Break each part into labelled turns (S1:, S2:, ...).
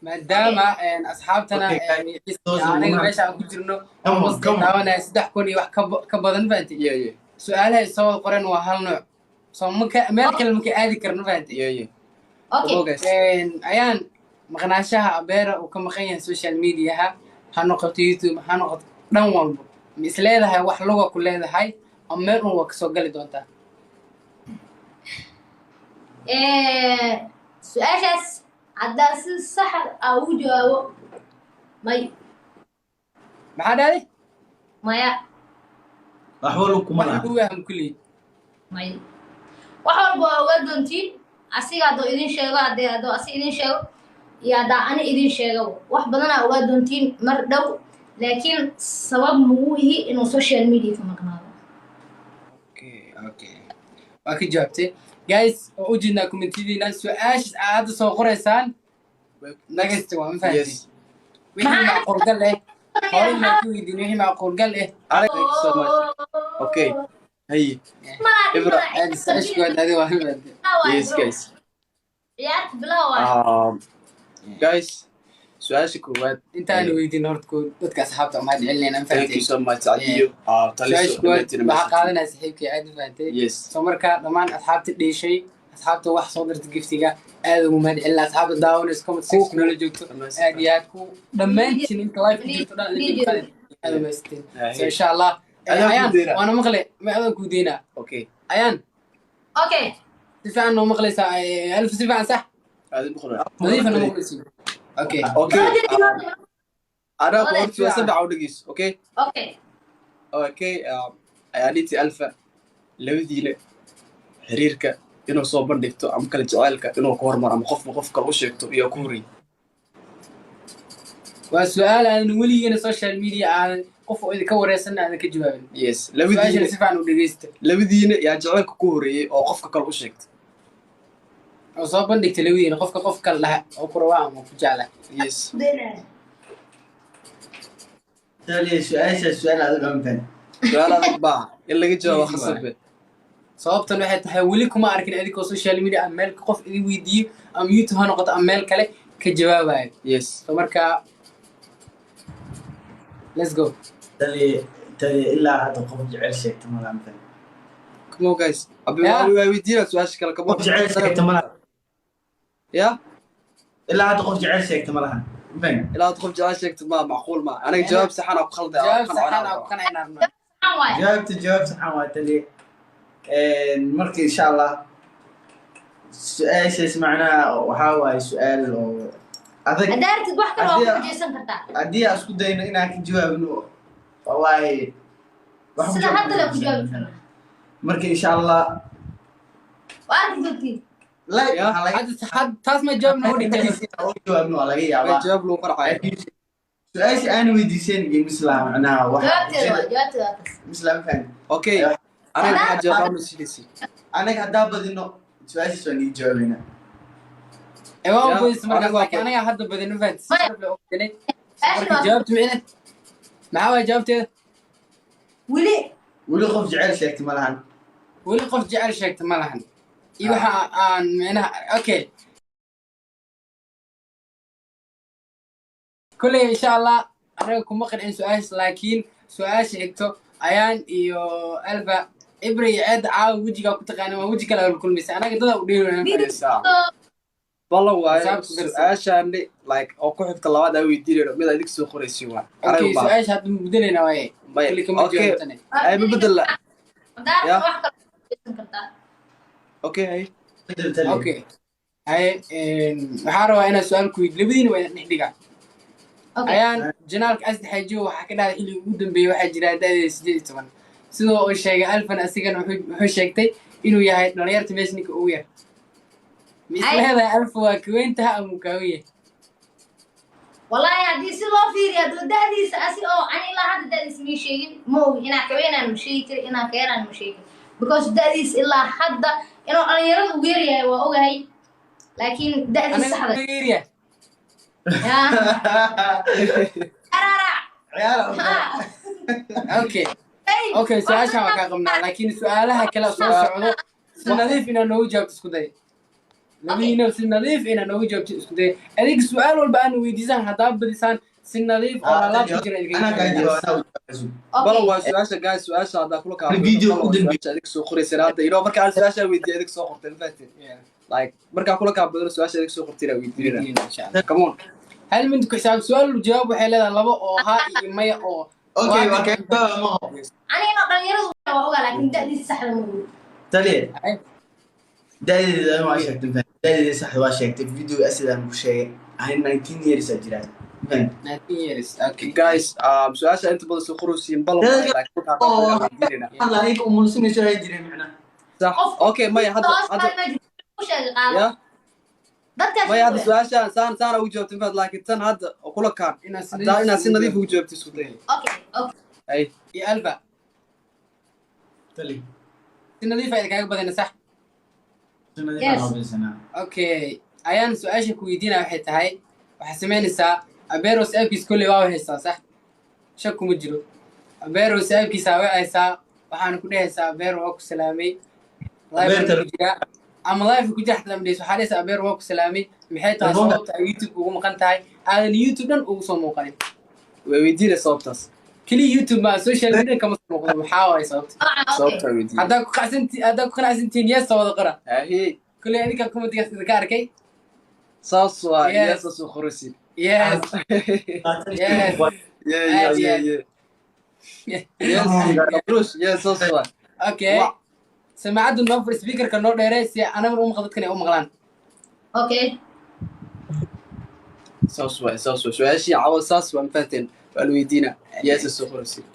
S1: maadaama asxaabtana aniga meesha aan ku jirno almost daawanaya 3 kun iyo wax ka badan fahanti su'aalaha soo qoran waa hal nooc soo meel kale ma ka aadi karno fahanti ayaan maqnaashaha beera uu ka maqan yahay social media ha noqoto YouTube ha noqoto dhan walba ma is leedahay wax luga ku leedahay ama meel uu ka soo gali doontaa
S2: su'aashaas haddaa si sax ah ugu jawaabo may
S1: maxaa dhahday
S2: maya
S3: wax walba kuma laha
S1: ugu waham kulli
S2: may wax walba waa ogaa doontiin asiga hadduu idin sheego hadduu asi idin sheego iyo haddaa ani idin sheego wax badanaa ogaa doontiin mar dhow laakiin sabab muu ihi inuu social media ka maqnaado
S1: okay waa ka jawaabtay guys oo u jeednaa commentiyadiina su'aashaas aad soo qoraysaan nagasta waa ma fahantiin wixii macquul gal eh hore ma ku weydiin wixii macquul gal eh
S3: thank you so much okay hey
S1: ibra aad saashkood adi waa
S3: yes guys
S2: ciyaarta bilow
S3: guys su'aasha koowaad
S1: intaan weydiin horta dadka asxaabta ma hadcelinayna ma
S3: thank you
S1: fahantiin
S3: so much adiyo
S1: su'aasha waxaa qaadanaya saaxiibkii aad u fahantay
S3: yes
S1: soo markaa dhammaan asxaabta dheeshay asxaabta wax soo dirta giftiga aad ugu mahadcelina asxaabta daawanaysa comment section nala joogto aad iyo aad ku dhammaantiin inta live ku jirto dhan aad u maasteen so insha allah ayaan waana maqle ma adan ku deynaa
S3: okay
S1: ayaan
S2: okay
S1: si fiican noo maqlaysaa alif si fiican sax
S3: aad bukhara
S1: nadiifa noo maqlaysiin okay
S3: okay ana ku horta saddex awdhigis okay
S2: okay
S3: okay ayaaniti alfa labadiina xiriirka inuu soo bandhigto ama kala jaceylka inuu ku hormaro ama qof kale u sheegto iyo ku horeey
S1: waa su'aal aan weligeena social media aan qof oo idinka wareysan aan ka jawaabin
S3: yes
S1: labadiina si fiican u dhageysta
S3: labadiina yaa jaceylka ku horeeyay oo qofka kale u sheegtay
S1: oo soo bandhigta labadiina qof kale laha oo ku rawaa ama ku jecla
S3: yes
S4: تالي سؤال هذا كم فين؟
S3: su'aal adag baa in laga jawaabo khasabbe
S1: sababtan waxay tahay weli kuma arkin adigoo social media ama meel qof idin weydiiyo ama YouTube ha noqoto ama meel kale ka jawaabayo
S3: yes
S1: so marka let's go
S4: تالي إلا هذا قف جعل شيء تمام فين؟
S3: come on guys abi waa weydiina su'aasha kale kama
S4: قف جعل شيء تمام
S3: ya
S4: إلا هذا قف جعل شيء تمام فين؟
S3: ilaa qof jecel sheegto ma macquul ma aniga jawaab saxan oo khaldan
S1: jawaab saxan oo kan ay narno
S4: جاوبت صح تالي مركي إن شاء الله سؤال سمعنا وحاول سؤال أذكر
S2: haddaartid wax kale waa ku jeesan kartaa
S4: أدي أسكت دينا إنك جواب إنه والله
S2: sida hadda la ku jawaabi karaa
S4: مركي إن شاء الله
S2: waa arki doontiin
S4: لا
S1: had taas ma jawaab noo dhigtay
S4: جواب إنه على جيا
S3: jawaab loo qarxay
S4: سؤال أنا ويديسين جيم إسلام معناها
S2: jawaabteeda
S4: إسلام فين
S3: okay aniga waxa jawaab ma sidisi
S4: أنا قاعد أبغى إنه سؤال سؤال جوابنا
S1: ee waa boys marka laakiin aniga hadda badan ma fahantin sabab la ogolay marka jawaabtu micna maxaa waa jawaabteeda
S2: weli
S4: ولي خوف جعل شيء احتمالها
S1: weli qof jecel sheegta ma lahan iyo waxa aan micnaha okay kuley insha allah anaga kuma qancin su'aasha laakiin su'aasha xigto ayaan iyo alba ibra iyo ceed caawa wejigaa ku taqaana waa weji kale la kulmaysa anaga dada u dheelayna
S3: ballan waaye su'aashaani like oo ku xigta labaad ay weydiinayno mid adig soo qoraysiin waa
S1: okay su'aasha hadda ma bedelayna waaye kulli kama jawaabtane
S3: ay ma bedela
S2: haddaartid wax kale waa ku jeesan kartaa
S3: okay hay
S1: okay hay waxaan rabaa inaan su'aal ku weydiiyo labadiina waa dhex dhigaa ayaan janaalka asdaxajiyo waxaa ka dhacday xilli ugu dambeeyay waxaa jira da'deeda 18 sidoo uu sheegay alfan asigana wuxuu sheegtay inuu yahay dhalinyarta meesha ninka ugu yar misleedahay alfa waa kaweyntaha ama kaawiye
S2: wallahi haddii si loo fiiriyo hadduu da'diisa asi oo ani ilaa hadda da'diisa mii sheegin ma ogi inaa kaweynaan ma sheegi kari inaa kayaraan ma sheegin because da'diisa ilaa hadda inuu dhalinyarada ugu yaryahay waa ogahay laakiin da'diisa saxda
S1: yaryahay okay okay su'aashaan waa kaa qabnaa laakiin su'aalaha kale soo socdo si nadiif inaa noogu jawaabto isku day labadiina si nadiif inaan nooga jawaabto isku day adiga su'aal walba aan weydiisan haddaa badisaan si nadiif oo laalaab ku jira
S4: أنا قاعد
S1: idinka
S4: جوا
S3: balo
S2: okay
S3: waa su-aasha guys su-aasha haddaa kula kaabo
S4: Video
S3: balo waa
S4: ku dambi.
S3: su-aasha adiga soo qoraysa hadda inoo marka aan su-aasha weydiiyo adiga soo qortay mafahatin like markaa kula kaabo su-aasha adiga soo qortay inaa weydiinayna come on
S1: hal mid ku xisaab su'aal jawaab waxay leedahay laba oo haa iyo maya oo
S4: أوكي أوكي ما
S2: أنا هنا dhalinyaradu waa ogaa laakiin da'diisa saxda ma ogi
S4: تلي دايد أنا ما شفت فين دايد صح ما شفت فيديو أسئلة مشي هاي 19 years أجرا فين
S1: 19 years okay
S3: guys su-aasha inta badan soo qoraysiin balo like kula kaabo weydiinayna
S4: الله هيك أم لسنا شو هيجري معنا
S3: صح okay maya hadda ya maya hadda su-aasha saan ugu jawaabtay mafaad laakiin tan hadda kula kaan haddaa inaad si nadiif ugu jawaabto isku day
S2: okay
S3: ay
S1: iyo alfa
S4: تلي
S1: si nadiif ay kaaga badana sax
S4: سنة
S2: Yes.
S4: سنة
S1: okay ayaan su-aasha ku weydiinaya waxay tahay waxaad samaynaysaa aberos aabkiis kolley waa haysaa sax shak kuma jiro aberos aabkiisaa way haysaa waxaana ku dhehaysaa abero waa ku salaamay live ku jira ama live ku jira xataa midhays waxaa dhehaysaa abero waa ku salaamay maxay tahay sababta ay youtube ugu maqan tahay aadan youtube dhan ugu soo muuqanin
S3: way weydiinay sababtaas
S1: keliya youtube ma social media kama soo muuqdo maxaa waay sababta
S3: sababta weydiinay
S1: haddaa ku qanacsantihiin yeesta wada qora
S3: ahi
S1: kolley adinka commentigaas idinka arkay
S3: saas waa
S1: Yes.
S3: iyaasa soo qoraysiin
S1: yes yes
S3: yes saas waa
S1: okay
S3: Wa-
S1: سماعدو نوفر سبيكر كان نور ديريس انا من مقدد كان ام مغلان
S2: okay
S3: saas waa su-aashii caawad saas waa mafahateen waa la weydiina iyaasa soo qoraysiin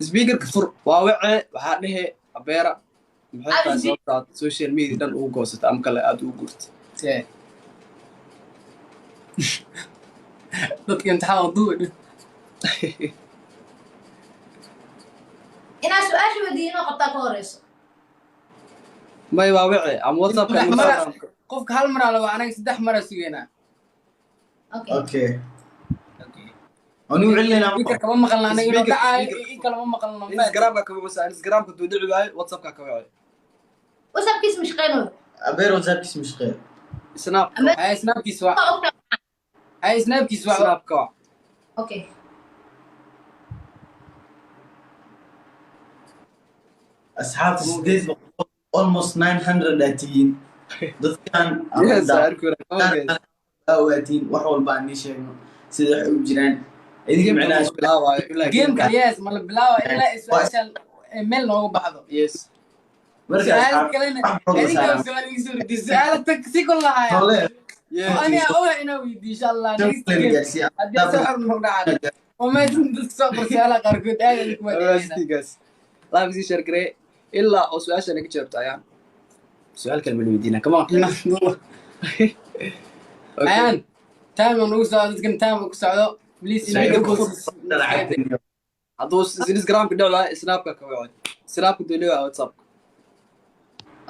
S3: speakerka fur waa wace waxaa dhehe abeera maxay tahay sababtaad social media dhan ugu goosata ama kale aad ugu gurta
S1: dadka imtixaan waduu
S2: inaa su-aasha weydiino qabtaa ka horeyso
S3: may waa wace ama whatsappka ama instagramka
S1: qofka hal mar ala waa anaga saddex mara sugeynaa
S2: okay
S4: أوكي أنا وعلنا
S1: speaker kama maqalna anaga inuu
S3: Speaker-
S1: dhacaayo
S3: speaker-
S1: in kalama maqalno
S3: instagramka kama basa instagramka duu dhici waayo whatsappka ka wace
S2: wasabkiis ma shaqeynayo
S4: أبير وزاب اسمه خير
S3: snap
S1: ay snapkiis waa ay snapkiis waa
S3: snapka waa
S2: okay
S4: أصحاب السديد almost 900 آتيين ضد كان
S3: yes arku
S4: أواتين وحول باني شيء سيدا حب جيران إذا معنا
S1: gameka yes ma la bilaawa ilaa su-aasha meel nooga baxdo
S3: yes
S4: مركز
S1: su-aal
S4: أصحاب
S1: kalena
S4: أحفظ
S1: adiga
S4: سلام
S1: su-aal igu soo ridii su-aala tag si kol lahaya
S4: والله
S1: أنا أول أنا ويدي إن شاء الله
S4: شوف
S1: next
S4: اللي
S1: game
S4: جالسين
S1: أدي أسحر من هنا وما تندس صبر سؤال قاركود هذا اللي كمان
S3: guys live sii share garee ilaa oo su-aasha naga jawaabto ayaan su-aal kale ma la weydiina come on
S1: أيان تايم أنا وصل كم تايم كسعة بليز إنه يقول
S3: hadduu instagramka dhici lahaa snapka ka wace snapka duu leeyahay whatsapp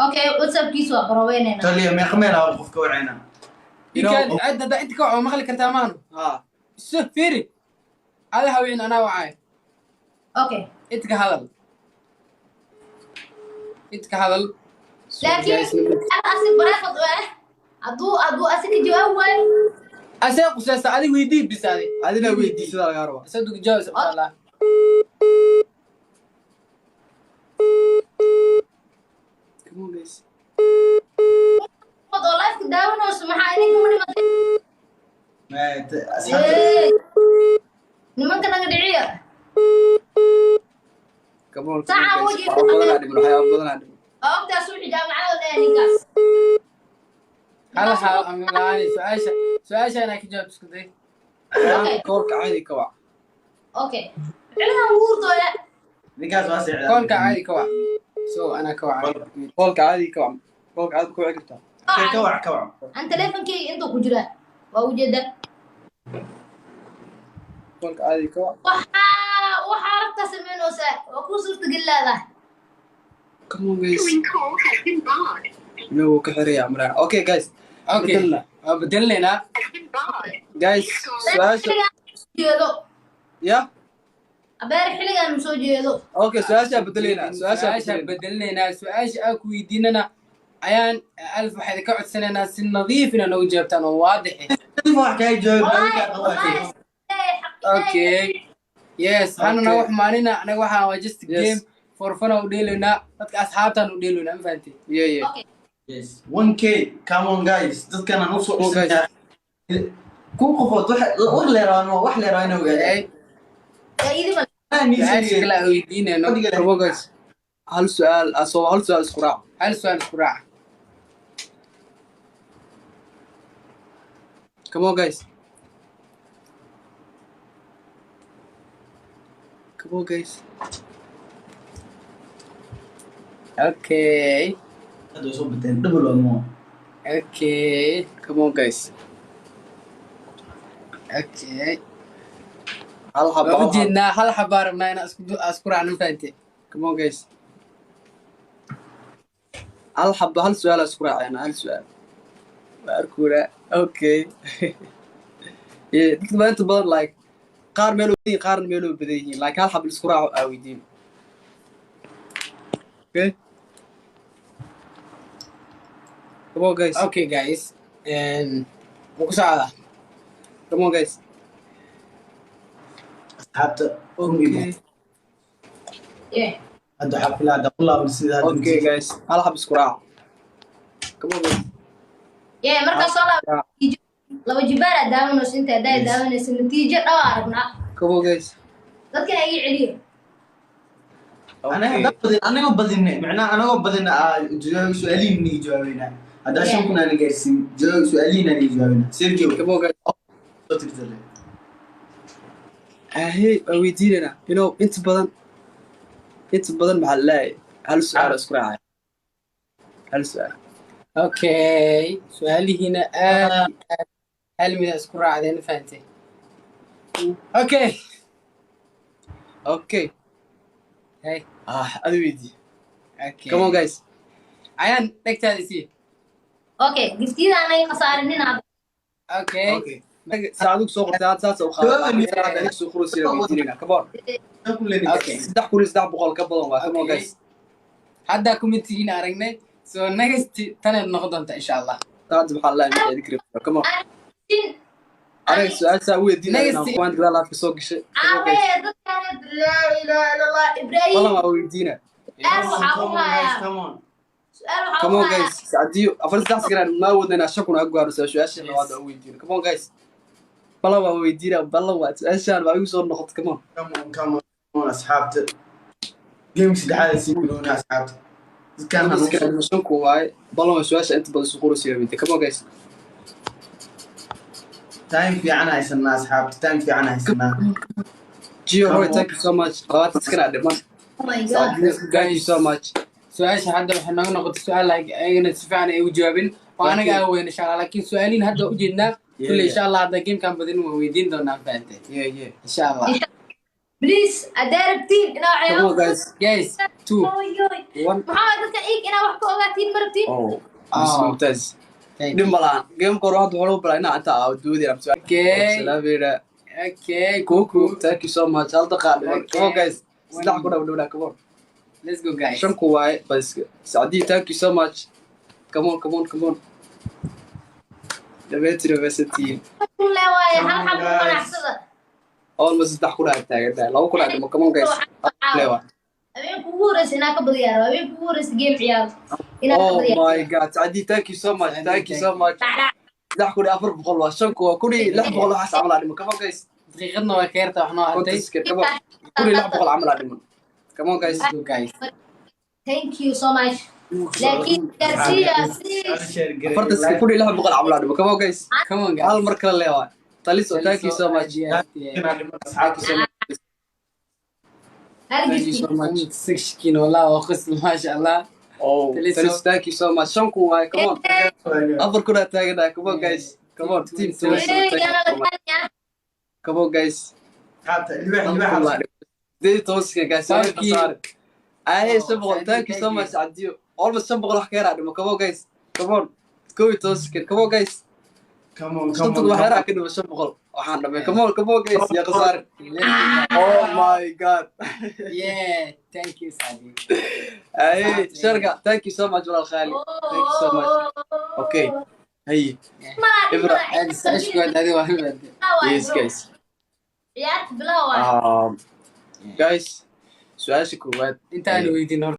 S2: okay wasabkiis waa baraweynayna
S4: تولي ما يخمر أو قف كورعنا
S1: يمكن عد هذا أنت كوع ما خليك كرتامان
S3: ha
S1: شوف فيري هذا هوين أنا وعاي
S2: okay
S1: أنت كهذا أنت كهذا
S2: laakiin asi bareefad hadduu asika jawaab waayo
S1: أسيق وساسة هذه ويدي بس هذه
S3: adina weydiisada lagaa rabaa
S1: أصدق جوز إن شاء الله
S3: come on guys
S2: oo lifeka daawanayso maxaa idinka ma dhimatay
S4: ما أصحاب
S2: nimanka naga dhiciya
S3: come on
S2: Saca wuu jiifay.
S3: badanaa dhiman waxyaaba badanaa dhiman
S2: oo ogtaas wixii jaamacadooda ee ninkaas
S1: هلا هلا أمي سؤال أنا كجواب تسكتي
S3: koolka caadi ka wac
S2: okay cilmigan wuurtooya
S4: نكاس واسع
S1: كونك عادي كوع سو أنا كوع
S3: koolka caadi ka wac koolka caadi ku wici kartaa
S4: كوع كوع
S2: aan teleefonkeyga intuu ku jiraa waa ujeeda
S3: koolka caadi ka wac
S2: waxaa rabtaa sameynoosaa waa kuu suurtageli leedahay
S3: come on guys yo ka xiraya amraan okay guys
S1: أوكي
S3: بدلنا
S1: بدلنا
S3: guys su-aasha
S2: jeedo
S3: ya
S2: abeer xiligan soo jeedo
S3: okay su'aasha bedelina
S1: su'aasha bedelina su'aasha aan ku weydiinana ayaan alf waxay ka codsanaynaa si nadiif inaan ugu jawaabtaan oo waadix
S4: wax ka jawaab
S2: والله
S1: okay yes hanana wax maanina anaga waxa waa just game for fun oo dheelina dadka asxaabtan u dheelina ma fahanti
S3: yeah
S2: اوكي
S4: yes 1k come on guys dadkan aan u soo
S3: guys.
S4: ku qofood wax leeraano ogaadey
S2: ايدي ما
S1: su'aasha kale aan weydiinayno
S3: come on guys hal su'aal isku raac
S1: hal su'aal isku raac
S3: come on guys
S1: okay
S4: hada soo bateen double mo
S1: okay
S3: come on guys
S1: okay
S3: hal
S1: waxaan
S3: haba
S1: ujeednaa hal xabaa rabnaa inaan isku raacno ma fahanti
S3: come on guys hal su'aal isku raacayna hal su'aal arkura okay yeah dadka badan like qaar meel u badan yihiin like hal xab isku raaco aa weydiin okay come on guys
S1: okay guys ku socda
S3: come on guys
S4: asxaabta
S3: okay
S2: yeah
S4: hada xaflada qulaab sida
S3: okay guys hal xab isku raaco come on guys
S2: yeah marka soo laba jibaar daawano inta ay daawanayso natiijo dhaw aragna
S3: come on guys
S2: dadka ay celiyo
S4: anaga badinay macnaa anaga badina jawaab su'aaliin ni jawaabina hada shan kuna la gaarsiin jawaab su'aaliin ni jawaabina sergio
S3: come on guys
S4: soo tirtay
S3: hey weydiinana inta badan maxaa leeyahay hal su'aal isku raacay hal su'aal
S1: okay su'aalihiina aad hal mid isku raacdeen ma fahantay okay hey
S3: adi weydii
S1: okay
S3: come on guys
S1: ayaan dhegtaada isii
S2: okay giftida anay qasaarinina
S1: okay
S3: saacadug soo qortay aad saas u qaaday soo qorosiina weydiinana come on
S1: okay
S3: 3,300 ka badan waa come on guys
S1: hadda committee aragnay so next tanay noqon doonta insha Allah
S3: taad maxaa la yimid crib come on arag su'aal saa weydiinana waan gadaal ka soo gashay
S2: aabe dadkan la ilaha illallah ibrahim
S3: wala ma weydiina come on guys saadiyo afar sax garan ma wadana shakuna gaaro su'aasha labaad oo weydiina come on guys bala waa weydiina bala waa su'aashan baa igu soo noqotay come
S4: on asxaabta game saddexaad si bilowna asxaabta
S3: dadkan mashanku waay bala waa su'aasha inta badan soo qorosiina weydiina come on guys
S4: time fiican haysanaa asxaabta time fiican haysanaa
S3: Gio Roy thank you so much qabaad iskana dhiman
S2: oh my god
S3: thank you so much
S1: su'aasha hadda waxay naga noqotay su'aal like ayagana si fiican ay u jawaabin oo anaga aan weyn insha Allah laakiin su'aaliin hadda u jeednaa kulli insha Allah hadda game kan badin waan weydiin doonaa fahantay insha Allah
S2: please adarabtiin ina
S3: come on guys 2 1
S2: maxaa dadka ina wax ka ogaatiin marabtiin
S3: mumtaz dimbalaan game kor waxaad walo balaa inta doodi am su'aal salaamira
S1: okay
S3: kuku thank you so much hal daqiiqo come on guys saddex ku dhawdhawda come on
S1: let's go guys
S3: shan ku waay bas saadi thank you so much come on Dabeetri University
S2: la waay hal xab wanacsada
S3: almost saddex ku dhaagtaagan laba ku dhaagmo come on guys lewa
S2: habeen kugu horeysay inaa ka badiyaaro habeen kugu horeysay game ciyaar inaa ka
S3: oh
S2: badiyaaro
S3: my god saadi thank you so much saddex ku dhaafar boqol waa shan ku waa kuri 600 waxaas camal dhimo come on guys
S1: daqiiqadna waa ka yarta waxnoo hartay
S3: come on kuri 600 camal dhimo come on guys
S1: let's go guys
S2: thank you so much laakiin garsiya
S3: farta kuri 600 camal dhimo come on guys
S1: come on guys
S3: hal mar kale lewa taliso thank you so much
S1: thank you so much 6 kilo la waqas ma sha Allah
S3: oh taliso thank you so much shanku waay come on afar kuna taagana come on guys come on team come on guys they toska guys ay sabol thank you so much adiyo almost sabol wax ka yaraadimo come on guys come on go toska come on guys
S4: come on
S3: sabol wax yaraad ka dhimo sabol waxaan dhamay come on guys ya qasaar
S1: Let's
S3: oh my god
S1: yeah, thank you, Sadi.
S3: hey sharka thank you so much walaal khali thank you so much okay hey Ibra,
S1: And such good that was
S3: yes guys
S2: ciyaarta bilow waay
S3: guys su'aasha koowaad
S1: intaan weydiin